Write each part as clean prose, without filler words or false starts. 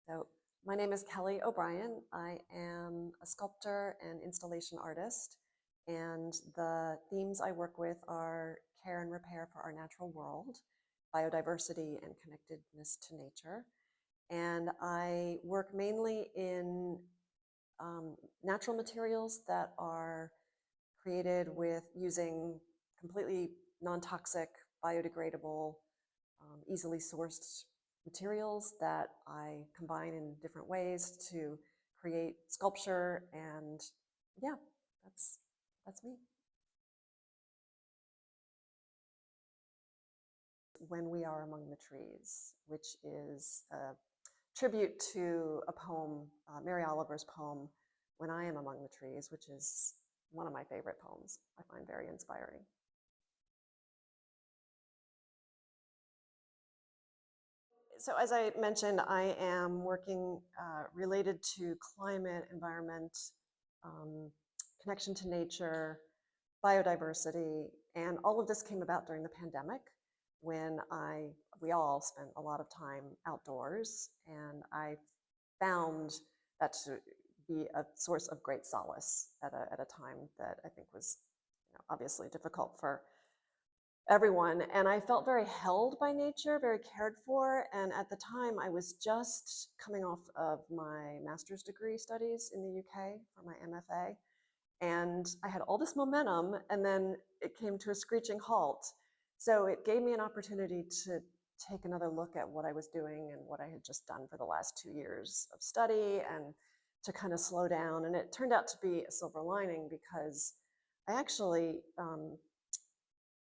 So my name is Kelly O'Brien. I am a sculptor and installation artist, and the themes I work with are care and repair for our natural world, biodiversity, and connectedness to nature. And I work mainly in natural materials that are created with using completely non-toxic, biodegradable, easily sourced materials that I combine in different ways to create sculpture. And yeah, that's me. When We Are Among the Trees, which is a tribute to a poem, Mary Oliver's poem, When I Am Among the Trees, which is one of my favorite poems. I find very inspiring. So as I mentioned, I am working related to climate, environment, um, connection to nature, biodiversity, and all of this came about during the pandemic when we all spent a lot of time outdoors, and I found that to be a source of great solace at a time that I think was, obviously difficult for everyone. And I felt very held by nature, very cared for. And at the time, I was just coming off of my master's degree studies in the UK for my MFA. And I had all this momentum, and then it came to a screeching halt. So it gave me an opportunity to take another look at what I was doing and what I had just done for the last 2 years of study, and to kind of slow down. And it turned out to be a silver lining because I actually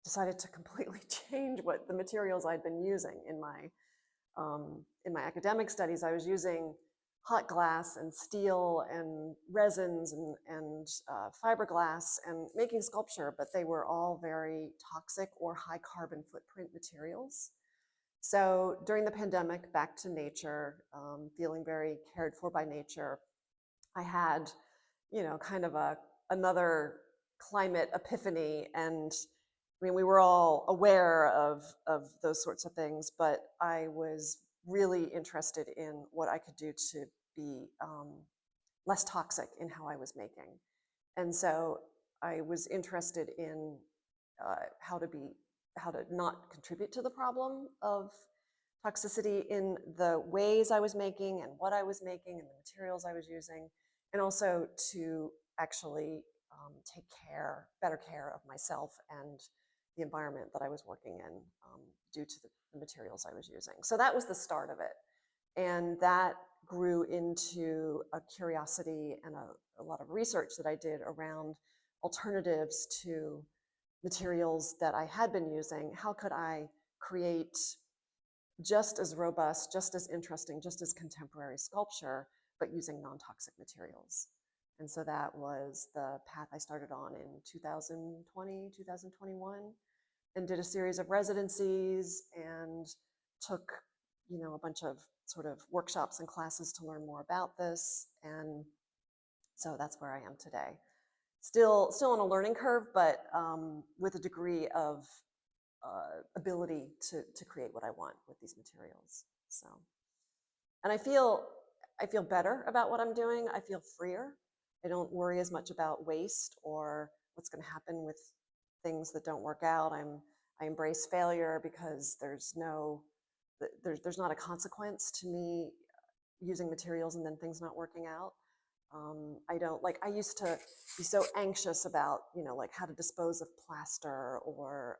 decided to completely change what the materials I'd been using in my academic studies. I was using hot glass and steel and resins and fiberglass and making sculpture, but they were all very toxic or high carbon footprint materials. So during the pandemic, back to nature, feeling very cared for by nature, I had, kind of another climate epiphany. And I mean, we were all aware of those sorts of things, but I was really interested in what I could do to be less toxic in how I was making. And so I was interested in how to not contribute to the problem of toxicity in the ways I was making and what I was making and the materials I was using, and also to actually take better care of myself and the environment that I was working in, due to the materials I was using. So that was the start of it. And that grew into a curiosity and a lot of research that I did around alternatives to materials that I had been using. How could I create just as robust, just as interesting, just as contemporary sculpture, but using non-toxic materials? And so that was the path I started on in 2020, 2021, and did a series of residencies and took, a bunch of sort of workshops and classes to learn more about this. And so that's where I am today. Still on a learning curve, but with a degree of ability to create what I want with these materials. So, and I feel better about what I'm doing. I feel freer. I don't worry as much about waste or what's going to happen with things that don't work out. I embrace failure because there's not a consequence to me using materials and then things not working out. I used to be so anxious about, like how to dispose of plaster or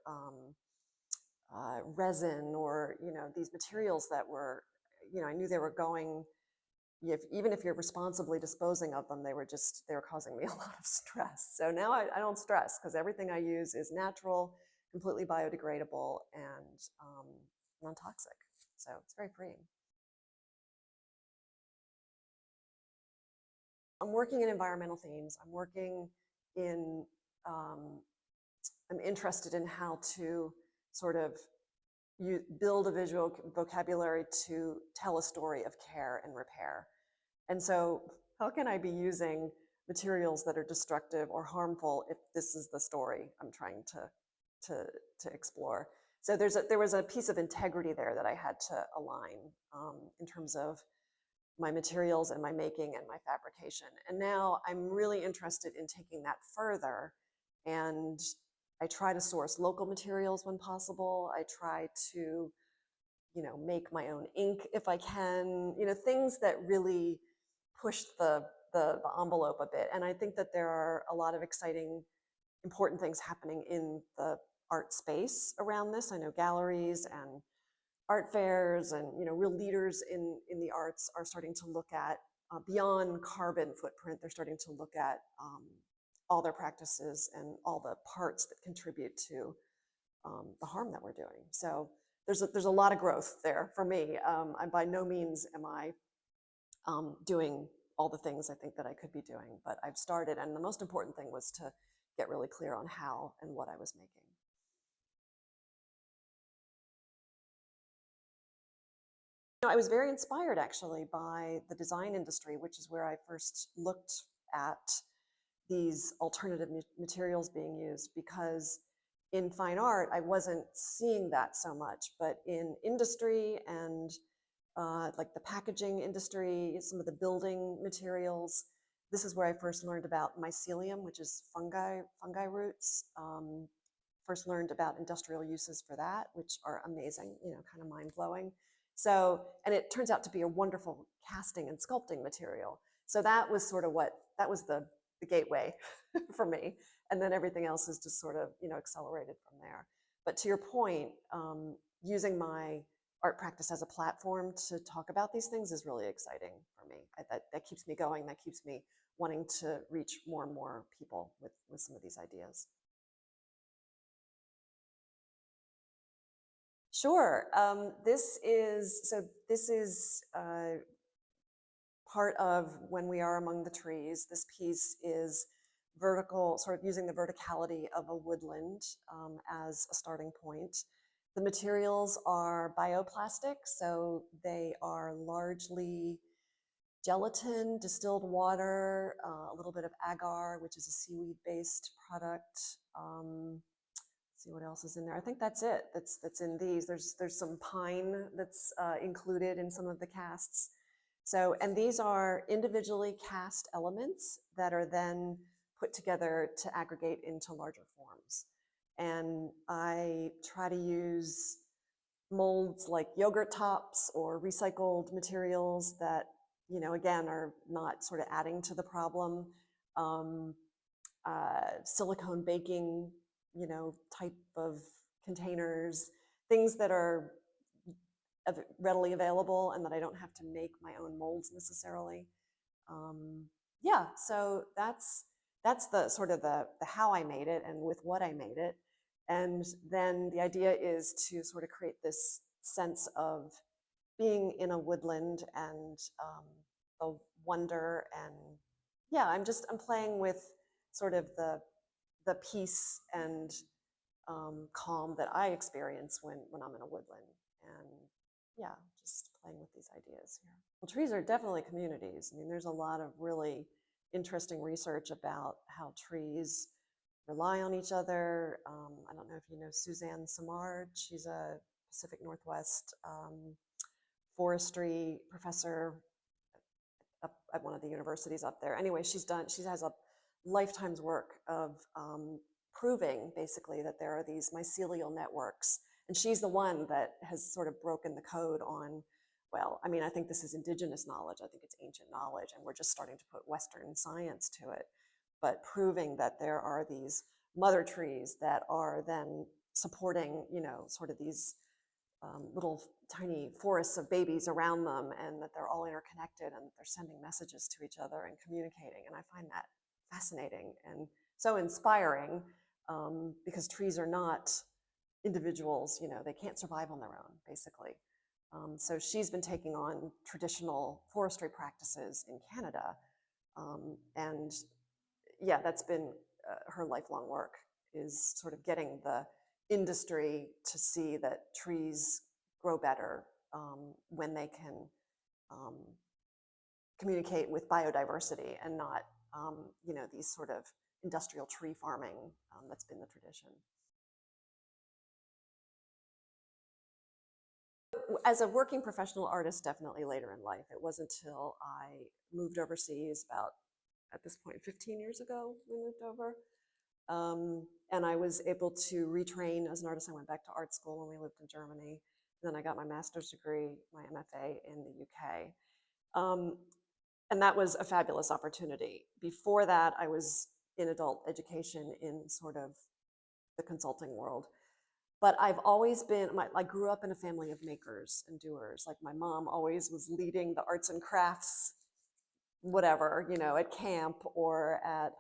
resin, or, these materials that were, I knew they were going, even if you're responsibly disposing of them, they were causing me a lot of stress. So now I don't stress because everything I use is natural, completely biodegradable, and non-toxic. So it's very freeing. I'm working in environmental themes. In, um, I'm interested in how to sort of build a visual vocabulary to tell a story of care and repair. And so how can I be using materials that are destructive or harmful if this is the story I'm trying to explore? So there was a piece of integrity there that I had to align, in terms of my materials and my making and my fabrication. And now I'm really interested in taking that further, and I try to source local materials when possible. I try to, make my own ink if I can, things that really push the envelope a bit. And I think that there are a lot of exciting, important things happening in the art space around this. I know galleries and art fairs and real leaders in the arts are starting to look at beyond carbon footprint. They're starting to look at all their practices and all the parts that contribute to the harm that we're doing. So there's a lot of growth there for me. I by no means am I doing all the things I think that I could be doing, but I've started, and the most important thing was to get really clear on how and what I was making. I was very inspired actually by the design industry, which is where I first looked at these alternative materials being used, because in fine art, I wasn't seeing that so much, but in industry and like the packaging industry, some of the building materials, this is where I first learned about mycelium, which is fungi roots. First learned about industrial uses for that, which are amazing, kind of mind-blowing. So, and it turns out to be a wonderful casting and sculpting material. So that was sort of that was the gateway for me. And then everything else is just sort of, accelerated from there. But to your point, using my art practice as a platform to talk about these things is really exciting for me. That keeps me going. That keeps me wanting to reach more and more people with some of these ideas. Sure. This is part of When We Are Among the Trees. This piece is vertical, sort of using the verticality of a woodland as a starting point. The materials are bioplastic, so they are largely gelatin, distilled water, a little bit of agar, which is a seaweed-based product. See what else is in there. I think that's it. That's in these. There's some pine that's included in some of the casts. So, and these are individually cast elements that are then put together to aggregate into larger forms. And I try to use molds like yogurt tops or recycled materials that, again, are not sort of adding to the problem. Silicone baking, type of containers, things that are readily available and that I don't have to make my own molds necessarily. Yeah, so that's the sort of the how I made it and with what I made it. And then the idea is to sort of create this sense of being in a woodland and the wonder, and yeah, I'm playing with sort of the peace and calm that I experience when I'm in a woodland. And yeah, just playing with these ideas here. Well, trees are definitely communities. I mean, there's a lot of really interesting research about how trees rely on each other. I don't know if you know Suzanne Simard. She's a Pacific Northwest forestry professor at one of the universities up there. Anyway, she has a lifetime's work of proving basically that there are these mycelial networks. And she's the one that has sort of broken the code on, well, I mean, I think this is indigenous knowledge. I think it's ancient knowledge, and we're just starting to put Western science to it. But proving that there are these mother trees that are then supporting, sort of these little tiny forests of babies around them, and that they're all interconnected and they're sending messages to each other and communicating. And I find that fascinating and so inspiring, because trees are not individuals, they can't survive on their own, basically. So she's been taking on traditional forestry practices in Canada. And yeah, that's been her lifelong work, is sort of getting the industry to see that trees grow better when they can communicate with biodiversity and not, these sort of industrial tree farming that's been the tradition. as a working professional artist, definitely later in life. It wasn't until I moved overseas about, at this point, 15 years ago, we moved over. And I was able to retrain as an artist. I went back to art school when we lived in Germany. Then I got my master's degree, my MFA in the UK. And that was a fabulous opportunity. Before that, I was in adult education in sort of the consulting world. But I've always been, I grew up in a family of makers and doers. Like my mom always was leading the arts and crafts, whatever, you know, at camp or at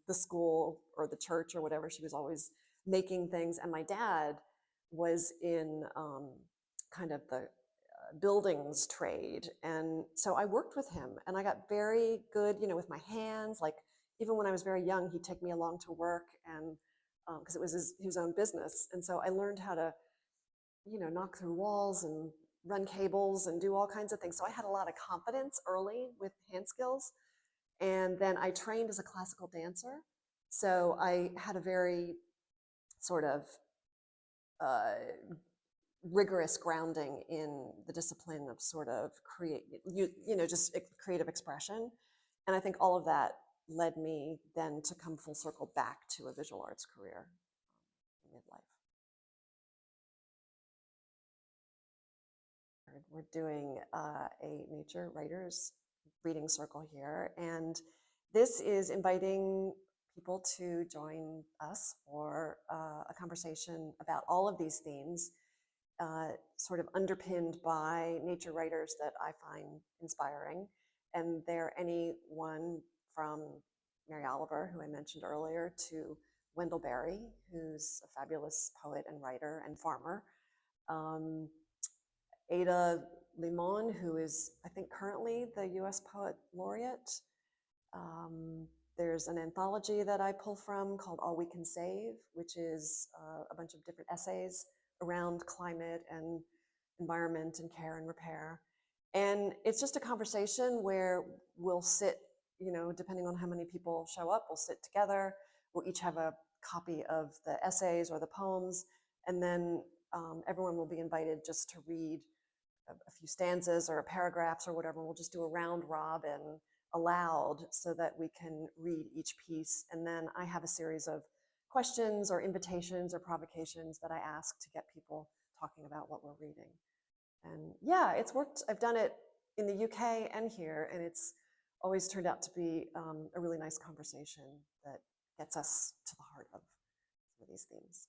the school or the church or whatever. She was always making things. And my dad was in kind of the buildings trade. And so I worked with him and I got very good, you know, with my hands. Like even when I was very young, he'd take me along to work and because it was his own business. And so I learned how to, you know, knock through walls and run cables and do all kinds of things. So I had a lot of confidence early with hand skills. And then I trained as a classical dancer. So I had a very sort of uh, rigorous grounding in the discipline of sort of just creative expression. And I think all of that led me then to come full circle back to a visual arts career in midlife. We're doing a nature writers reading circle here, and this is inviting people to join us for a conversation about all of these themes, sort of underpinned by nature writers that I find inspiring. And they're anyone from Mary Oliver, who I mentioned earlier, to Wendell Berry, who's a fabulous poet and writer and farmer. Ada Limon, who is, I think, currently the US Poet Laureate. There's an anthology that I pull from called All We Can Save, which is a bunch of different essays around climate and environment and care and repair. And it's just a conversation where we'll sit, you know, depending on how many people show up, we'll sit together. We'll each have a copy of the essays or the poems, and then everyone will be invited just to read a few stanzas or paragraphs or whatever. We'll just do a round robin aloud so that we can read each piece. And then I have a series of questions or invitations or provocations that I ask to get people talking about what we're reading. And yeah, it's worked. I've done it in the UK and here, and it's always turned out to be a really nice conversation that gets us to the heart of some of these themes.